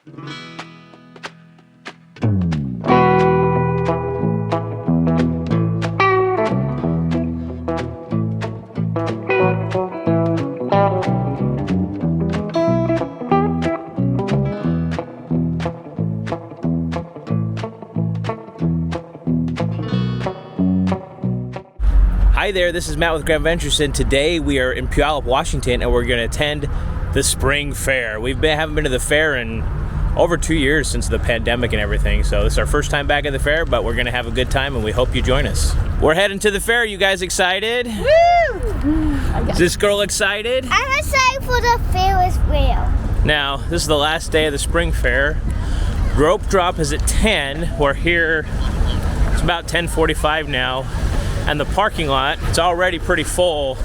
Hi there, this is Matt with Grand Ventures, and today we are in Puyallup, Washington, and we're going to attend the spring fair. Haven't been to the fair in over 2 years since the pandemic and everything, so this is our first time back at the fair, but we're going to have a good time, and we hope you join us. We're heading to the fair. You guys excited? Woo! Is this girl excited? I'm excited for the Ferris Wheel. Now, this is the last day of the spring fair. Rope drop is at 10. We're here, it's about 10:45 now. And the parking lot, it's already pretty full,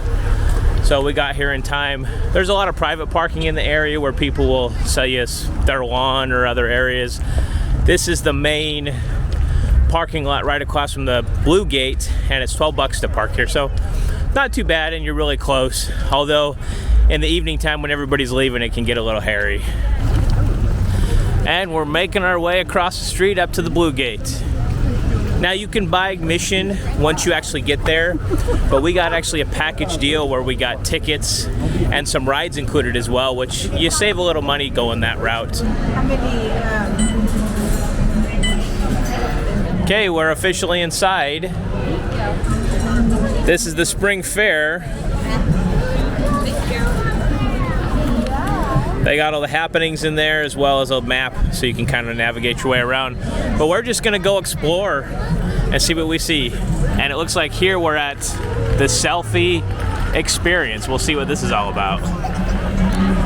so we got here in time. There's a lot of private parking in the area where people will sell you their lawn or other areas. This is the main parking lot right across from the blue gate, and it's $12 to park here, so not too bad, and you're really close. Although in the evening time when everybody's leaving, it can get a little hairy. And we're making our way across the street up to the blue gate. Now you can buy admission once you actually get there, but we got actually a package deal where we got tickets and some rides included as well, which you save a little money going that route. Okay, we're officially inside. This is the spring fair. They got all the happenings in there as well as a map so you can kind of navigate your way around. But we're just gonna go explore and see what we see. And it looks like here we're at the Selfie Experience. We'll see what this is all about.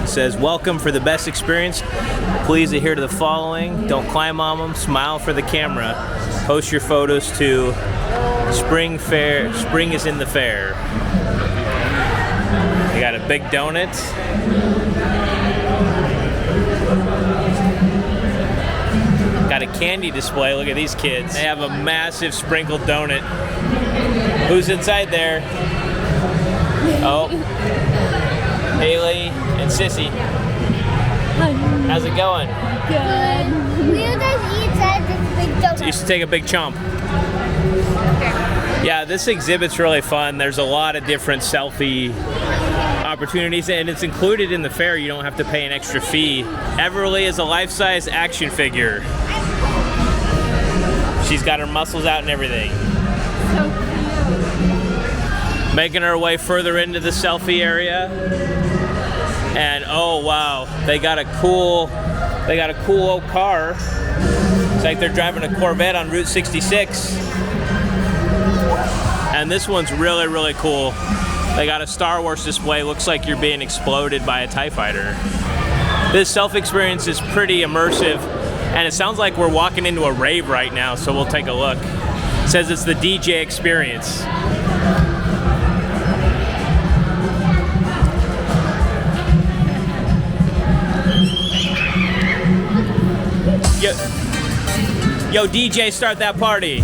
It says, welcome for the best experience. Please adhere to the following. Don't climb on them, smile for the camera. Post your photos to Spring Fair. Spring is in the fair. They got a big donut. Got a candy display. Look at these kids. They have a massive sprinkled donut. Who's inside there? Oh, Haley and Sissy. How's it going? Good. We're gonna eat inside this big donut. So you should take a big chomp. Yeah, this exhibit's really fun. There's a lot of different selfie opportunities, and it's included in the fair. You don't have to pay an extra fee. Everly is a life-size action figure. She's got her muscles out and everything. So cute. Making our way further into the selfie area. And oh wow, they got a cool old car. It's like they're driving a Corvette on Route 66. And this one's really, really cool. They got a Star Wars display. Looks like you're being exploded by a TIE fighter. This Selfie Experience is pretty immersive, and it sounds like we're walking into a rave right now, so we'll take a look. It says it's the DJ experience. Yo, DJ, start that party.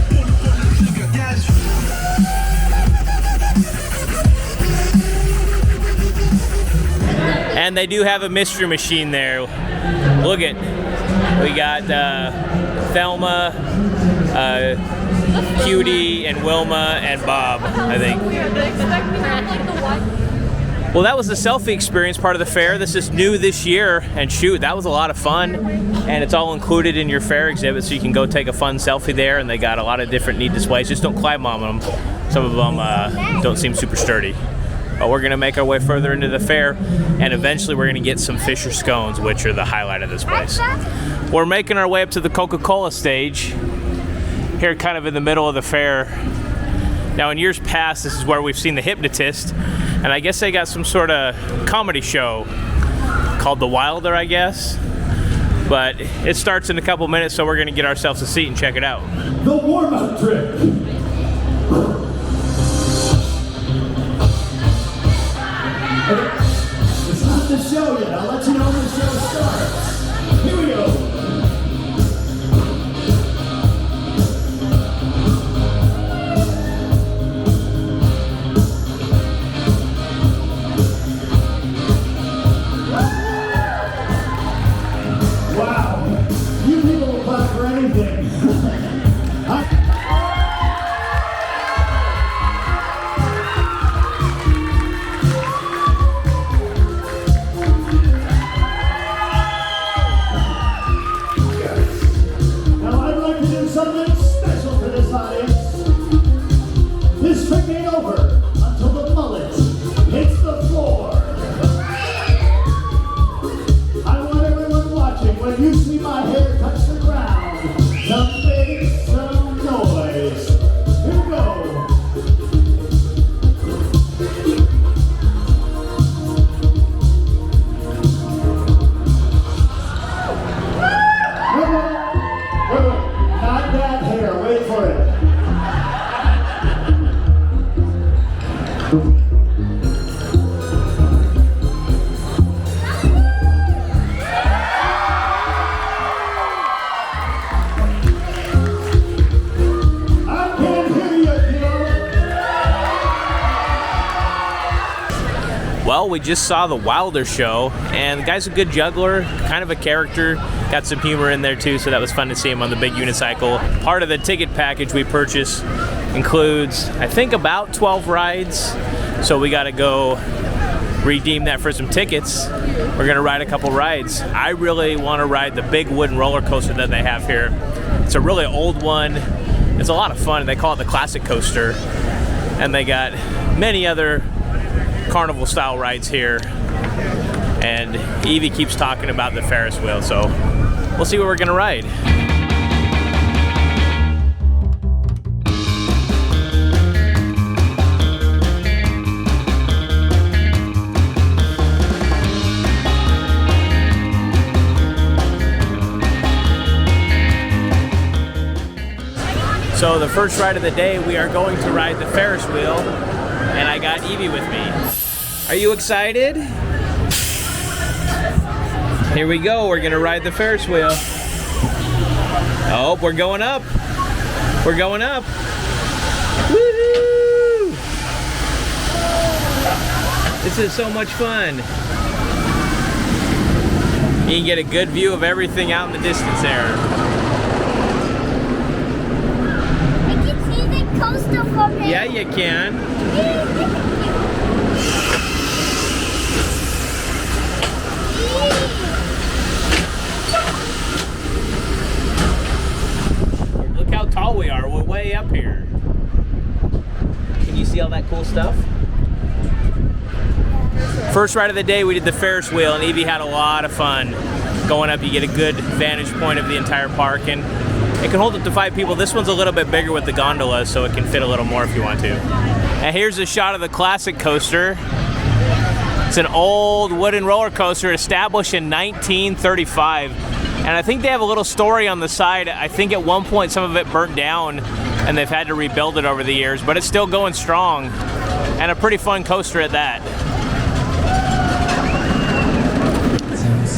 And they do have a mystery machine there. Look at, we got Thelma, Cutie, and Wilma, and Bob, I think. Well, that was the Selfie Experience part of the fair. This is new this year, and shoot, that was a lot of fun. And it's all included in your fair exhibit, so you can go take a fun selfie there, and they got a lot of different neat displays. Just don't climb on them. Some of them don't seem super sturdy. But we're gonna make our way further into the fair, and eventually we're gonna get some Fisher scones, which are the highlight of this place. We're making our way up to the Coca-Cola stage, here kind of in the middle of the fair. Now in years past, this is where we've seen the Hypnotist, and I guess they got some sort of comedy show called The Wilder, I guess. But it starts in a couple minutes, so we're gonna get ourselves a seat and check it out. The warm-up trick. It's not the show yet. I'll let you know when the show starts. Here we go. Wow. when you see my hair touch the ground, some make some noise. Here we go. Not that hair, wait for it. I can't hear you, Well, we just saw the Wilder show, and the guy's a good juggler, kind of a character, got some humor in there too, so that was fun to see him on the big unicycle. Part of the ticket package we purchased includes, I think, about 12 rides, so we got to go redeem that for some tickets. We're gonna ride a couple rides. I really want to ride the big wooden roller coaster that they have here. It's a really old one. It's a lot of fun. They call it the classic coaster, and they got many other carnival style rides here, and Evie keeps talking about the Ferris wheel, so we'll see what we're gonna ride. So the first ride of the day, we are going to ride the Ferris wheel, and I got Evie with me. Are you excited? Here we go, we're gonna ride the Ferris wheel. Oh, we're going up. We're going up. Woohoo! This is so much fun. You can get a good view of everything out in the distance there. Coaster for me. Yeah, you can. Look how tall we are. We're way up here. Can you see all that cool stuff? First ride of the day, we did the Ferris wheel, and Evie had a lot of fun. Going up, you get a good vantage point of the entire park, and it can hold up to 5 people. This one's a little bit bigger with the gondola, so it can fit a little more if you want to. And here's a shot of the classic coaster. It's an old wooden roller coaster established in 1935. And I think they have a little story on the side. I think at one point some of it burnt down, and they've had to rebuild it over the years, but it's still going strong. And a pretty fun coaster at that.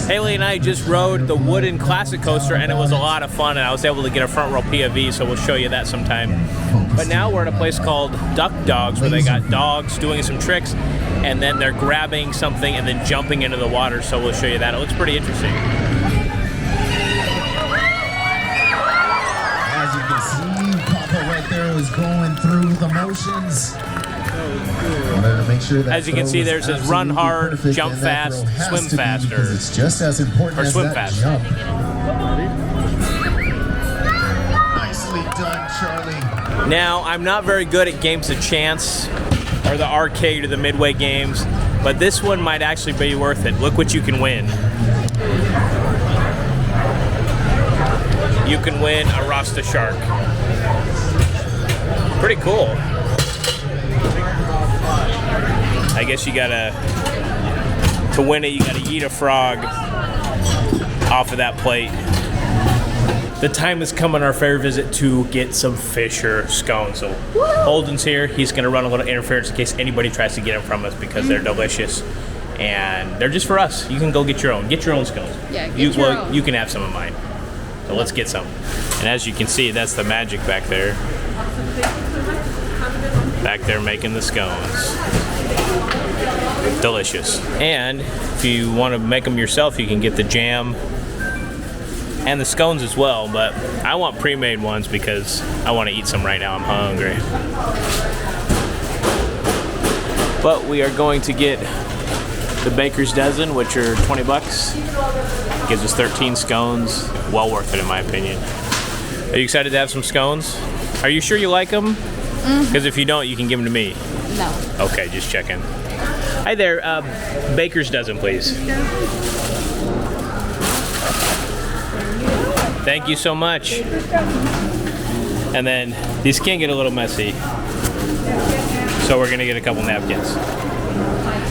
Haley and I just rode the wooden classic coaster, and it was a lot of fun, and I was able to get a front row POV, so we'll show you that sometime. But now we're at a place called Duck Dogs, where they got dogs doing some tricks, and then they're grabbing something and then jumping into the water, so we'll show you that. It looks pretty interesting. As you can see, Papa right there was going through the motions. Wanted to make sure that as you can see, there's this run hard, jump fast, swim faster. It's just as important or as swim that faster. jump. Nicely done, Charlie. Now, I'm not very good at games of chance, or the arcade or the midway games, but this one might actually be worth it. Look what you can win. You can win a Rasta shark. Pretty cool. I guess you gotta, to win it, you gotta eat a frog off of that plate. The time has come on our fair visit to get some Fisher scones. So Holden's here. He's gonna run a little interference in case anybody tries to get them from us because they're delicious. And they're just for us. You can go get your own. Get your own scones. Yeah, get your own. You can have some of mine. So let's get some. And as you can see, that's the magic back there. Back there making the scones. Delicious. And if you want to make them yourself, you can get the jam and the scones as well, but I want pre-made ones because I want to eat some right now. I'm hungry. But we are going to get the baker's dozen, which are 20 bucks. Gives us 13 scones. Well worth it in my opinion. Are you excited to have some scones? Are you sure you like them? Because if you don't, you can give them to me. No. Okay, just checking. Hi there, baker's dozen, please. Thank you so much. And then these can get a little messy, so we're gonna get a couple napkins.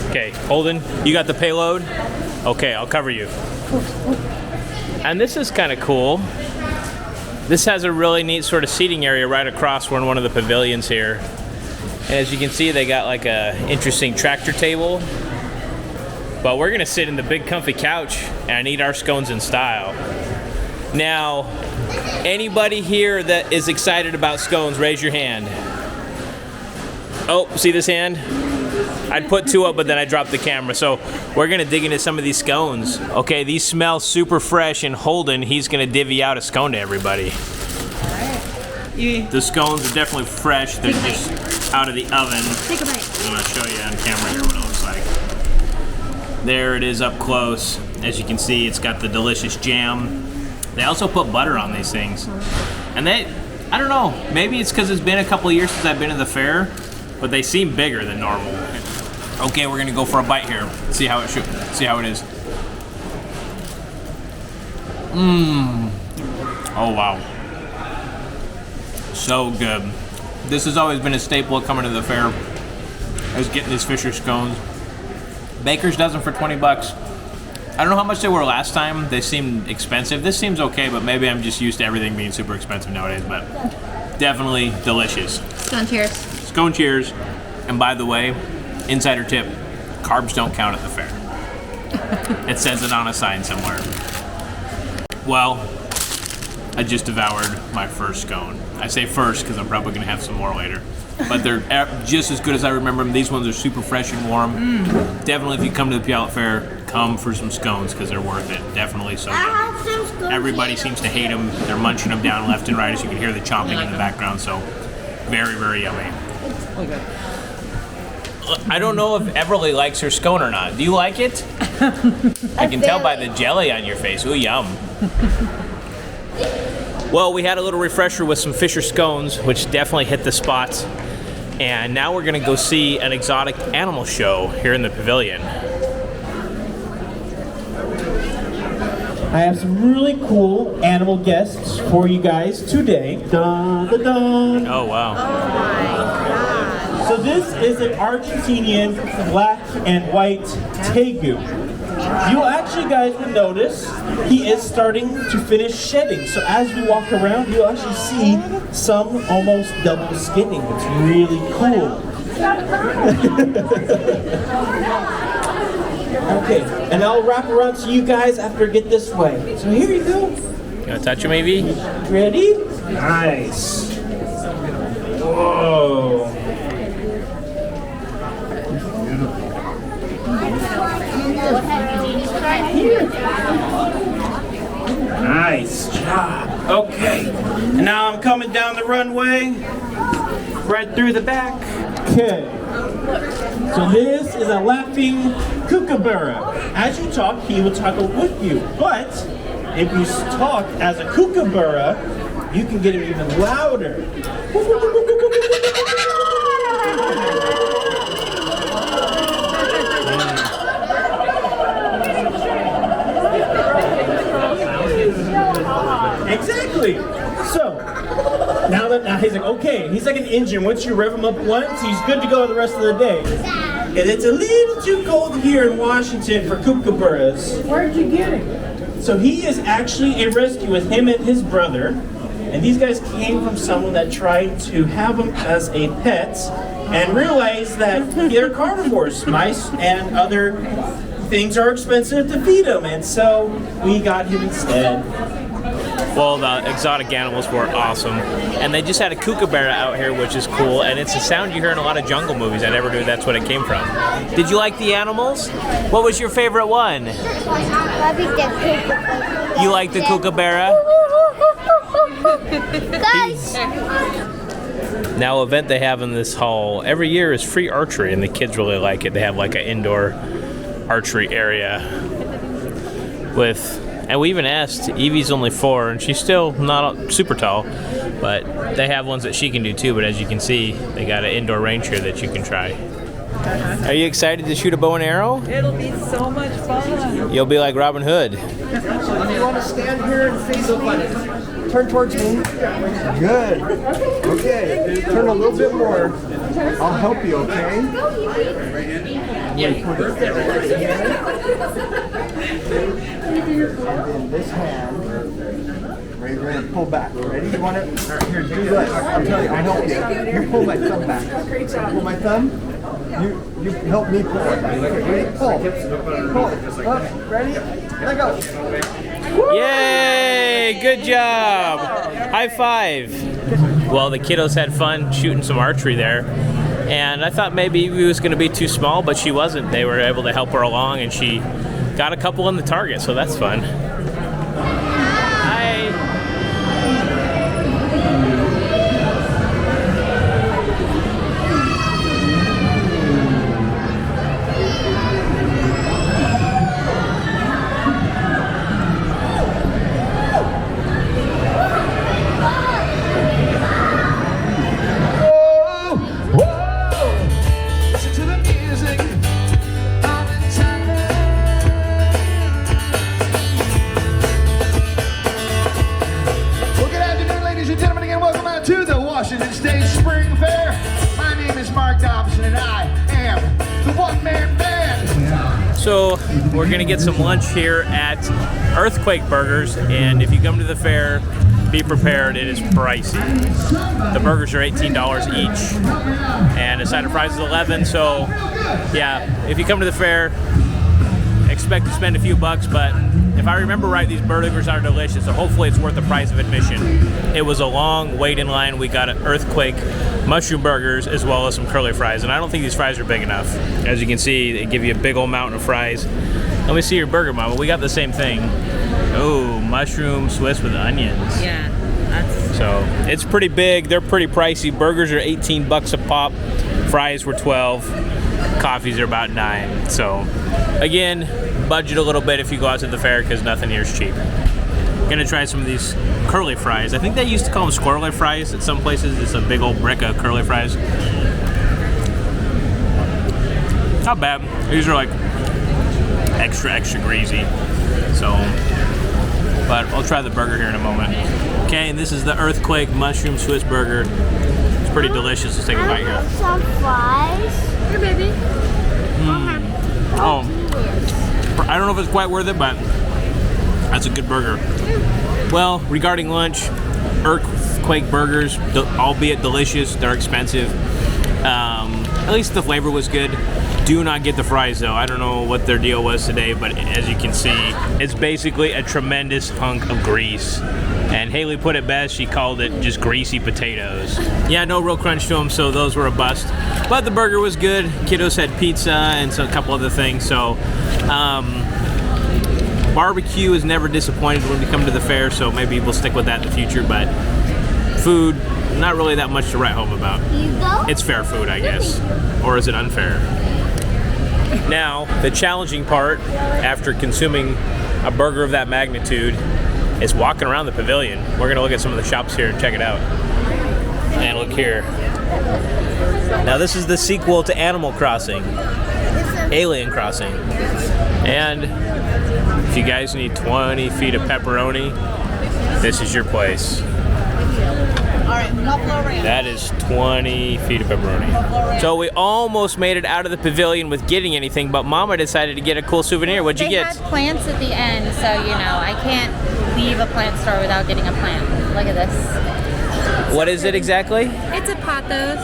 Okay, Holden, you got the payload? Okay, I'll cover you. And this is kind of cool. This has a really neat sort of seating area right across from one of the pavilions here. And as you can see, they got like a interesting tractor table. But we're gonna sit in the big comfy couch and eat our scones in style. Now, anybody here that is excited about scones, raise your hand. Oh, see this hand? I'd put two up, but then I dropped the camera. So we're gonna dig into some of these scones. Okay, these smell super fresh, and Holden, he's gonna divvy out a scone to everybody. The scones are definitely fresh. They're just out of the oven. Take a bite. I'm gonna show you on camera here what it looks like. There it is up close. As you can see, it's got the delicious jam. They also put butter on these things. And I don't know, maybe it's because it's been a couple of years since I've been to the fair, but they seem bigger than normal. Okay, we're gonna go for a bite here. See how it is. Oh wow. So good. This has always been a staple of coming to the fair. I was getting these Fisher scones. Baker's dozen for 20 bucks. I don't know how much they were last time. They seemed expensive. This seems okay, but maybe I'm just used to everything being super expensive nowadays, but definitely delicious. Scone cheers. Scone cheers. And by the way, insider tip, carbs don't count at the fair. It says it on a sign somewhere. Well, I just devoured my first scone. I say first because I'm probably gonna have some more later. But they're just as good as I remember them. These ones are super fresh and warm. Definitely, if you come to the Puyallup Fair, come for some scones because they're worth it. Definitely so good. Everybody seems to hate them. They're munching them down left and right, as you can hear the chomping in the background. So, very, very yummy. I don't know if Everly likes her scone or not. Do you like it? I can tell by the jelly on your face. Ooh, yum. Well, we had a little refresher with some Fisher scones, which definitely hit the spot. And now we're gonna go see an exotic animal show here in the pavilion. I have some really cool animal guests for you guys today. Dun, dun, dun. Oh, wow. So this is an Argentinian black and white tegu. You'll actually, guys, will notice he is starting to finish shedding. So as we walk around, you'll actually see some almost double skinning. It's really cool. Okay, and I'll wrap around to you guys after I get this way. So here you go. You wanna touch it maybe? Ready? Nice. Whoa. Nice job. Okay. And now I'm coming down the runway, right through the back. Okay. So this is a laughing kookaburra. As you talk, he will talk with you. But if you talk as a kookaburra, you can get it even louder. Exactly. So now he's like, okay, he's like an engine. Once you rev him up once, he's good to go the rest of the day. And it's a little too cold here in Washington for kookaburras. Where'd you get him? So he is actually a rescue with him and his brother. And these guys came from someone that tried to have them as a pet and realized that they're carnivores. Mice and other things are expensive to feed them. And so we got him instead. Well, the exotic animals were awesome. And they just had a kookaburra out here, which is cool. And it's a sound you hear in a lot of jungle movies. I never knew that's what it came from. Did you like the animals? What was your favorite one? You like the kookaburra? Guys! Now, an event they have in this hall every year is free archery, and the kids really like it. They have like an indoor archery area with, and we even asked, Evie's only 4 and she's still not super tall, but they have ones that she can do too. But as you can see, they got an indoor range here that you can try. Are you excited to shoot a bow and arrow? It'll be so much fun. You'll be like Robin Hood. you want to stand here and face me? Turn towards me. Good. Okay. Turn a little bit more. I'll help you, okay? Yeah. Put it right here. And then this hand. Right, we're going to pull back. Ready? You want it? Here, do this. I'm telling you, I'll help you. You pull my thumb back. Pull my thumb. You help me pull it. Ready? Pull. Pull. Up. Ready? Let go. Yay! Good job! High five! Well, the kiddos had fun shooting some archery there. And I thought maybe Evie was going to be too small, but she wasn't. They were able to help her along, and she got a couple on the target, so that's fun. Hi! State Spring Fair. My name is Mark Dobson and I am the one-man band. So we're gonna get some lunch here at Earthquake Burgers, and if you come to the fair, be prepared, it is pricey. The burgers are $18 each, and a side of fries is $11, so yeah, if you come to the fair, expect to spend a few bucks, but if I remember right, these burgers are delicious, so hopefully it's worth the price of admission. It was a long wait in line. We got an Earthquake mushroom burgers as well as some curly fries, and I don't think these fries are big enough. As you can see, they give you a big old mountain of fries. Let me see your burger, Mama. We got the same thing. Oh, mushroom Swiss with onions. Yeah, that's... So it's pretty big. They're pretty pricey. Burgers are 18 bucks a pop. Fries were 12. Coffees are about 9. So again, budget a little bit if you go out to the fair because nothing here is cheap. Gonna try some of these curly fries. I think they used to call them squirrely fries at some places. It's a big old brick of curly fries. Not bad. These are like extra greasy. So, but I'll try the burger here in a moment. Okay, and this is the Earthquake mushroom Swiss burger. It's pretty delicious. Let's take a bite here. Some fries. Here, baby. Oh, I don't know if it's quite worth it, but that's a good burger. Well, regarding lunch, Earthquake burgers, albeit delicious, they're expensive. At least the flavor was good. Do not get the fries though. I don't know what their deal was today, but as you can see, it's basically a tremendous hunk of grease. And Haley put it best, she called it just greasy potatoes. Yeah, no real crunch to them, so those were a bust. But the burger was good. Kiddos had pizza and so a couple other things, so barbecue is never disappointed when we come to the fair, so maybe we'll stick with that in the future, but food, not really that much to write home about. It's fair food, I guess. Or is it unfair? Now, the challenging part after consuming a burger of that magnitude is walking around the pavilion. We're gonna look at some of the shops here and check it out. And look here. Now this is the sequel to Animal Crossing, Alien Crossing. And if you guys need 20 feet of pepperoni, this is your place. That is 20 feet of pepperoni. So we almost made it out of the pavilion with getting anything, but Mama decided to get a cool souvenir. What'd you get? They had plants at the end, so you know, I can't leave a plant store without getting a plant. Look at this. What is it exactly? It's a pothos.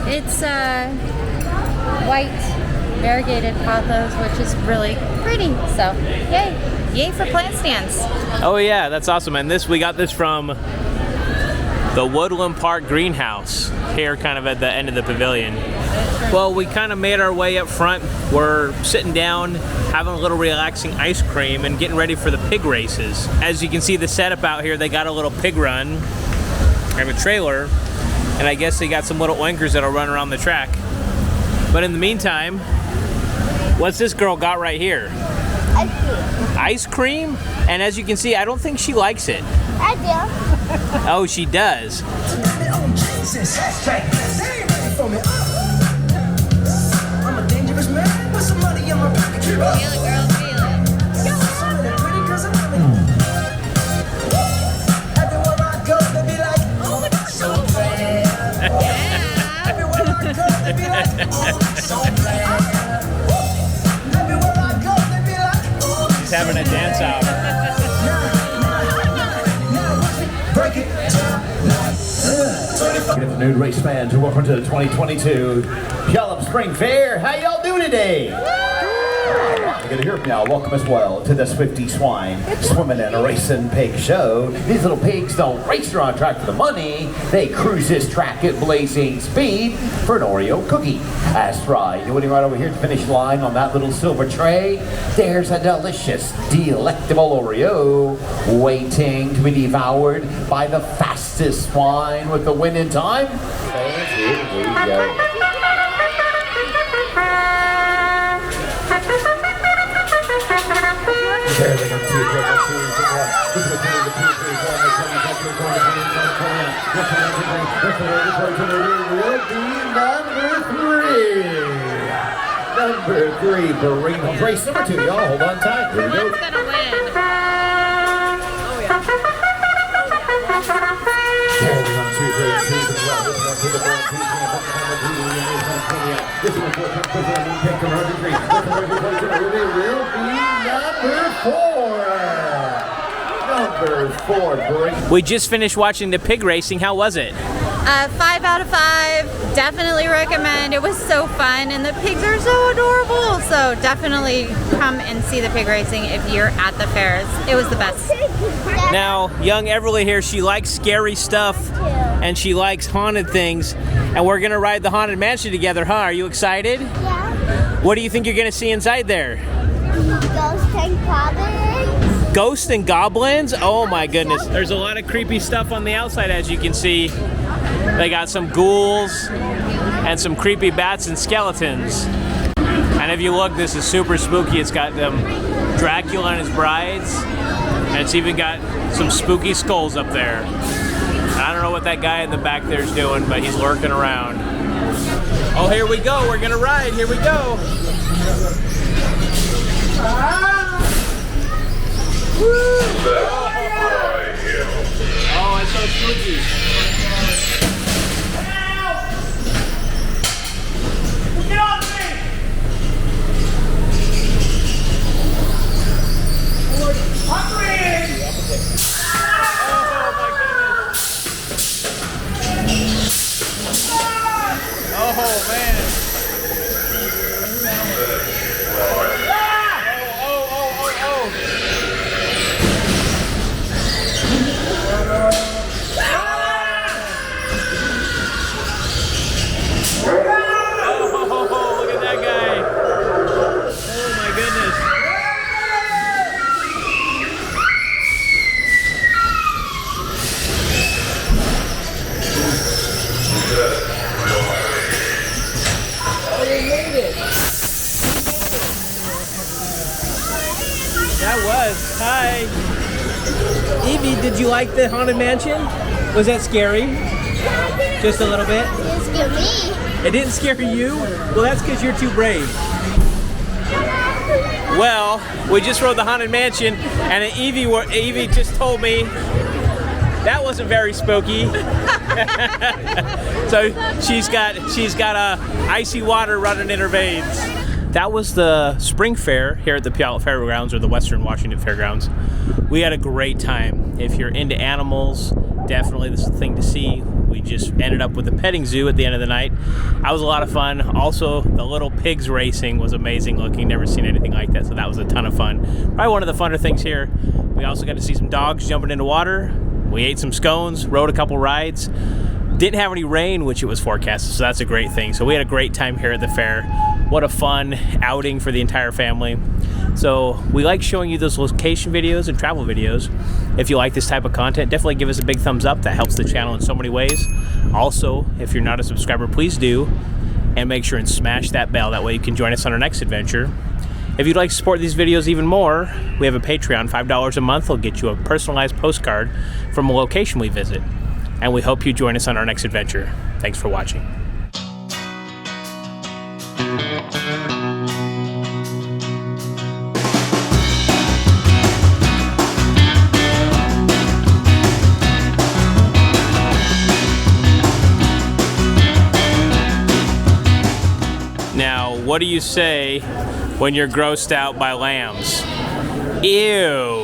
It's white variegated pothos, which is really pretty. So, yay. Yay for plant stands. Oh yeah, that's awesome. And this, we got this from the Woodland Park Greenhouse here kind of at the end of the pavilion. Well, we kind of made our way up front. We're sitting down, having a little relaxing ice cream and getting ready for the pig races. As you can see the setup out here, they got a little pig run and a trailer, and I guess they got some little oinkers that'll run around the track. But in the meantime, what's this girl got right here? Ice cream. Ice cream? And as you can see, I don't think she likes it. I do. Oh, she does. I'm a dangerous man with some money in my pocket. Feel it, girl, feel it. having a dance out. Good afternoon, race fans, and welcome to the 2022 Puyallup Spring Fair. How y'all doing today? Good to hear from y'all. Welcome as well to the Swifty Swine Swimming and a Racing Pig Show. These little pigs don't race around track for the money. They cruise this track at blazing speed for an Oreo cookie. That's right. Waiting right over here at the finish line on that little silver tray. There's a delicious, delectable Oreo waiting to be devoured by the fastest swine with the winning time. And here we go. There they go, Number three, Barino. Race number two, y'all. Hold on tight. Here we go. Who's gonna win? Oh yeah. Number four, We just finished watching the pig racing. How was it? 5 out of 5. Definitely recommend. It was so fun, and the pigs are so adorable. So definitely come and see the pig racing if you're at the fairs. It was the best. Now, young Everly here, she likes scary stuff and she likes haunted things, and we're gonna ride the Haunted Mansion together, huh? Are you excited? Yeah. What do you think you're gonna see inside there? Ghost and goblins. Ghosts and goblins? Oh my goodness. There's a lot of creepy stuff on the outside, as you can see. They got some ghouls and some creepy bats and skeletons. And if you look, this is super spooky. It's got Dracula and his brides, and it's even got some spooky skulls up there. I don't know what that guy in the back there is doing, but he's lurking around. Oh, here we go. We're gonna ride. Here we go. Oh, it's so spooky. Get off me! Oh man. Look at that guy. Oh my goodness. That was. Hi. Evie, did you like the Haunted Mansion? Was that scary? Just a little bit? It scared me. It didn't scare you? Well, that's because you're too brave. Well, we just rode the Haunted Mansion, and Evie just told me that wasn't very spooky. So she's got icy water running in her veins. That was the spring fair here at the Puyallup Fairgrounds, or the Western Washington Fairgrounds. We had a great time. If you're into animals, definitely this is the thing to see. We just ended up with a petting zoo at the end of the night. That was a lot of fun. Also, the little pigs racing was amazing looking. Never seen anything like that, so that was a ton of fun. Probably one of the funner things here. We also got to see some dogs jumping into water. We ate some scones, rode a couple rides. Didn't have any rain, which it was forecasted, so that's a great thing. So we had a great time here at the fair. What a fun outing for the entire family. So we like showing you those location videos and travel videos. If you like this type of content, definitely give us a big thumbs up. That helps the channel in so many ways. Also, if you're not a subscriber, please do. And make sure and smash that bell. That way you can join us on our next adventure. If you'd like to support these videos even more, we have a Patreon. $5 a month will get you a personalized postcard from a location we visit. And we hope you join us on our next adventure. Thanks for watching. Now, what do you say when you're grossed out by lambs? Ew.